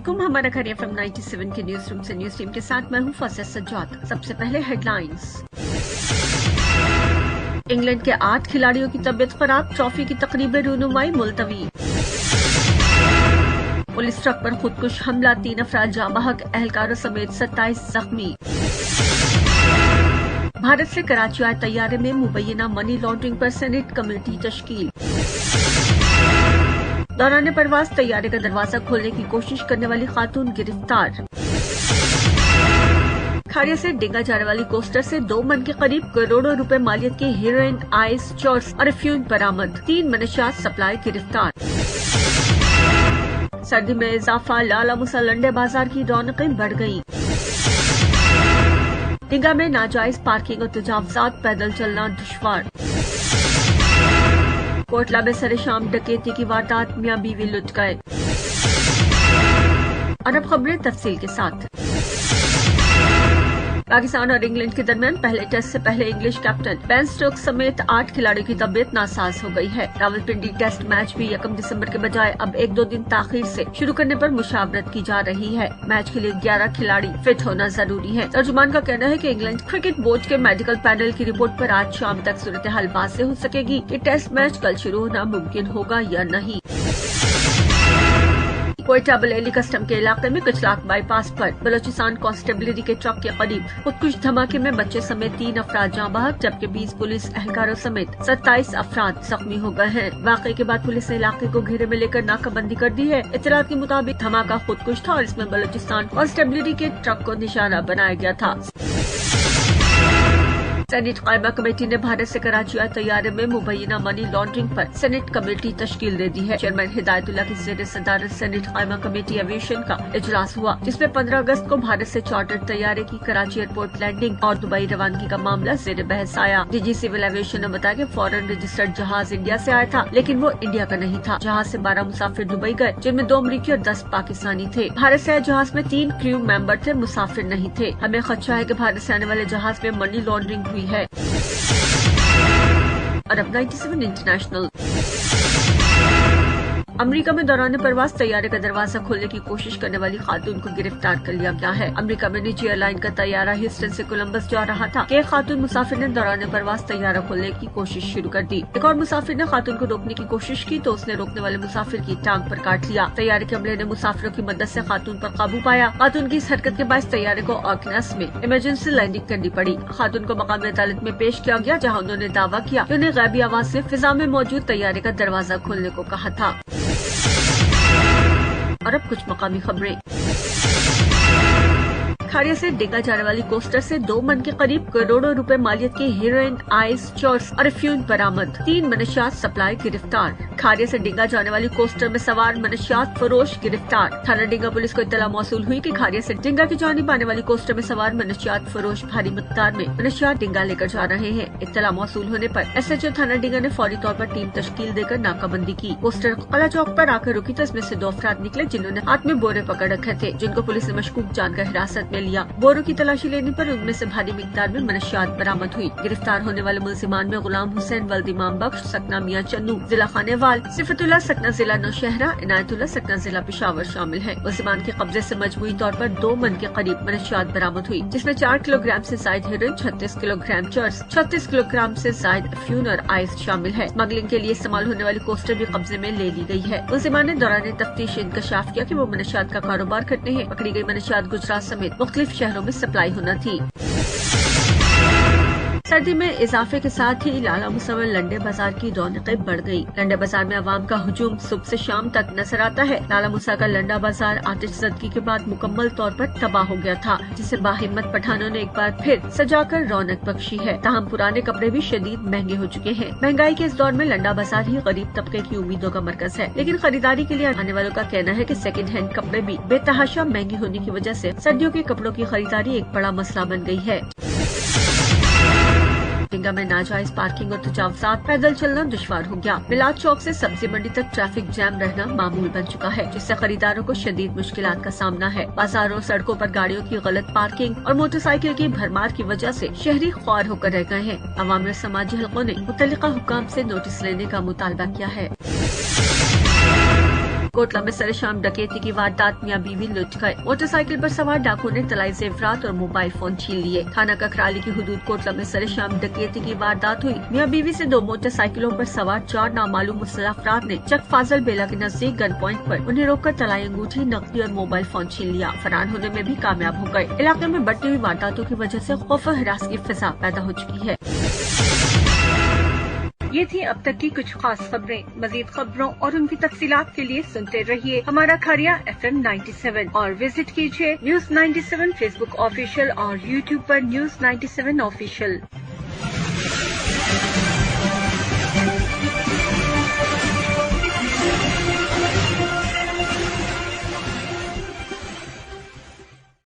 वालेकुम। हमारा खबर FM 97 के न्यूज रूम से न्यूज टीम के साथ मैं हूं फसिल सज्जाद। सबसे पहले हेडलाइंस। इंग्लैंड के 8 खिलाड़ियों की तबीयत खराब, ट्रॉफी की तकरीबें रूनुमाई मुलतवी। पुलिस ट्रक पर खुदकुश हमला, 3 अफराद जाँ बहक, एहलकारों समेत 27 जख्मी। भारत से कराची आए तैयारे में मुबैना मनी लॉन्ड्रिंग पर सेनेट कमेटी तश्कील। दौरान परवाज तैयारे का दरवाजा खोलने की कोशिश करने वाली खातून गिरफ्तार। खाड़िया से डेंगा जाने वाली कोस्टर से 2 मन के करीब करोड़ों रुपए मालियत के हेरोइन, आइस, चॉर्स और अफ्यून बरामद, 3 मनशियात सप्लाई गिरफ्तार। सर्दी में इजाफा, लाला मुसा लंडे बाजार की रौनकें बढ़ गयी। डेंगा में नाजायज पार्किंग और तजावजात, पैदल चलना दुश्वार। कोटला में सरे शाम डकैती की वारदात, मियां बीवी लुट गए। और अब खबरें तफसील के साथ। पाकिस्तान और इंग्लैंड के दरमियान पहले टेस्ट से पहले इंग्लिश कैप्टन बेन स्टोक्स समेत 8 खिलाड़ियों की तबीयत नासाज हो गई है। रावलपिंडी टेस्ट मैच भी 1 दिसंबर के बजाय अब 1-2 दिन ताखीर से शुरू करने पर मुशावरत की जा रही है। मैच के लिए 11 खिलाड़ी फिट होना जरूरी है। तर्जुमान का कहना है कि इंग्लैंड क्रिकेट बोर्ड के मेडिकल पैनल की रिपोर्ट पर आज शाम तक सूरत हाल वाज़ेह हो सकेगी कि टेस्ट मैच कल शुरू होना मुमकिन होगा या नहीं। कोयटा बलेली कस्टम के इलाके में कचलाक बाईपास पर बलोचिस्तान कांस्टेबलरी के ट्रक के करीब खुदकुश धमाके में बच्चे समेत 3 अफराद जाँ बहक, जबकि 20 पुलिस एहलकारों समेत 27 अफराद जख्मी हो गए हैं। वाकये के बाद पुलिस ने इलाके को घेरे में लेकर नाकाबंदी कर दी है। इत्तलात के मुताबिक धमाका खुदकुश था और इसमें बलोचिस्तान कांस्टेबलरी के ट्रक को निशाना बनाया गया था। सेनेट कायमा कमेटी ने भारत से कराची आए तैयारे में मुबैना मनी लॉन्ड्रिंग पर सेनेट कमेटी तश्कील दे दी है। चेयरमैन हिदायतुल्लाह की ज़ेर सदारत सेनेट कायमा कमेटी एविएशन का इजलास हुआ, जिसमें 15 अगस्त को भारत से चार्टर्ड तैयारे की कराची एयरपोर्ट लैंडिंग और दुबई रवानगी का मामला जेर बहस आया। डीजी सिविल एविएशन ने बताया कि फॉरेन रजिस्टर्ड जहाज इंडिया से आया था, लेकिन वो इंडिया का नहीं था। जहाज से 12 मुसाफिर दुबई गए, जिनमें 2 अमरीकी और 10 पाकिस्तानी थे। भारत से आए जहाज में 3 क्रू मेंबर थे, मुसाफिर नहीं थे। हमें खदशा है कि भारत से आने वाले जहाज में मनी लॉन्ड्रिंग हुई है। और अब 97 इंटरनेशनल। अमेरिका में दौरान परवाज तैयारे का दरवाजा खोलने की कोशिश करने वाली खातून को गिरफ्तार कर लिया गया है। अमेरिका में निजी एयरलाइन का तैयारा ह्यूस्टन से कोलंबस जा रहा था कि एक खातून मुसाफिर ने दौरान परवाज तैयारा खोलने की कोशिश शुरू कर दी। एक और मुसाफिर ने खातून को रोकने की कोशिश की तो उसने रोकने वाले मुसाफिर की टांग पर काट लिया। तैयारे के अमले ने मुसाफिरों की मदद से खातून पर काबू पाया। खातून की इस हरकत के बाद तैयारे को ऑकनेस में इमरजेंसी लैंडिंग करनी पड़ी। खातून को मकामी अदालत में पेश किया गया, जहाँ उन्होंने दावा किया कि उन्हें गैबी आवाज से फिजा में मौजूद तैयारे का दरवाजा खोलने को कहा था। और अब कुछ मकामी खबरें। खाड़िया से डेंगा जाने वाली कोस्टर से 2 मन के करीब करोड़ों रुपए मालियत के हेरोइन, आइस, चॉर्स और अफ्यून बरामद, 3 मनशियात सप्लाई गिरफ्तार। खाड़िया से डेंगा जाने वाली कोस्टर में सवार मनशियात फरोश गिरफ्तार। थाना डेंगा पुलिस को इत्तला मौसूल हुई कि खाड़िया से डेंगा की जानिब आने वाली कोस्टर में सवार मनशियात फरोश भारी मिकदार में मनशियात डेंगा लेकर जा रहे हैं। इत्तला मौसूल होने पर SHO थाना डेंगा ने फौरी तौर पर टीम तश्कील देकर नाकाबंदी की। कोस्टर कला चौक पर आकर रुकी तो इसमें से 2 अफराद निकले, जिन्होंने हाथ में बोरे पकड़ रखे थे, जिनको पुलिस ने मशकूक जानकर हिरासत में लिया। बोरों की तलाशी लेने पर उनमें से भारी मिकदार में मनशियात बरामद हुई। गिरफ्तार होने वाले मुलजिमान में गुलाम हुसैन वल्द इमाम बख्श सकना मियां चन्नू जिला खानेवाल, सिफतुल्लाह सकना जिला नौशहरा, इनायतुल्लाह सकना जिला पेशावर शामिल है। मुलजिमान के कब्जे से मजमूई तौर पर 2 मन के करीब मनशियात बरामद हुई, जिसमें 4 किलोग्राम से जायद हेरोइन, 36 किलोग्राम चर्स, 36 किलोग्राम से जायद अफ्यून और आइस शामिल है। स्मगलिंग के लिए इस्तेमाल होने वाली कोस्टर भी कब्जे में ले ली गई है। मुलजिमान ने दौरान तफ्तीश इंकशाफ किया कि वो मनशियात का कारोबार करते हैं। पकड़ी गई मनशियात गुजरात समेत मुख्तलिफ शहरों में सप्लाई होना थी। सर्दी में इजाफे के साथ ही लाला मुसा में लंडे बाजार की रौनकें बढ़ गई। लंडे बाजार में आवाम का हुजूम सुबह से शाम तक नजर आता है। लाला मुसा का लंडा बाजार आतिशज़दगी के बाद मुकम्मल तौर पर तबाह हो गया था, जिसे बाहिम्मत पठानों ने एक बार फिर सजाकर रौनक बख्शी है। ताहम पुराने कपड़े भी शदीद महंगे हो चुके हैं। महंगाई के इस दौर में लंडा बाजार ही गरीब तबके की उम्मीदों का मरकज है, लेकिन खरीदारी के लिए आने वालों का कहना है कि सेकंड हैंड कपड़े भी बेतहाशा महंगे होने की वजह से सर्दियों के कपड़ों की खरीदारी एक बड़ा मसला बन गई है। डेंगा में नाजायज पार्किंग और तजावजात, पैदल चलना दुश्वार हो गया। मिलाद चौक से सब्जी मंडी तक ट्रैफिक जैम रहना मामूल बन चुका है, जिससे खरीदारों को शदीद मुश्किलात का सामना है। बाजारों, सड़कों पर गाड़ियों की गलत पार्किंग और मोटरसाइकिल की भरमार की वजह से शहरी ख्वार होकर रह गए हैं। अवामी और समाजी हलकों ने मुतल्लिका हुकाम से नोटिस लेने का मुतालबा किया है। कोटला में सरेशाम डकैती की वारदात, मियां बीवी लुट गए। मोटरसाइकिल पर सवार डाकुओं ने तलाई जेवरात और मोबाइल फोन छीन लिए। थाना ककराली की हुदूद कोटला में सरेशाम डकैती की वारदात हुई। मियां बीवी से 2 मोटरसाइकिलों पर सवार 4 नामालूम मुसल्लह अफराद ने चक फाजल बेला के नजदीक गन पॉइंट पर उन्हें रोककर तलाई अंगूठी, नकदी और मोबाइल फोन छीन लिया। फरार होने में भी कामयाब हो गए। इलाके में बढ़ती हुई वारदातों की वजह से खौफ और हरास की फिजा पैदा हो चुकी है। ये थी अब तक की कुछ खास खबरें। मजीद खबरों और उनकी तफसीलात के लिए सुनते रहिए हमारा खारिया FM 97 और विजिट कीजिए News 97 फेसबुक ऑफिशियल और YouTube पर News 97 ऑफिशियल।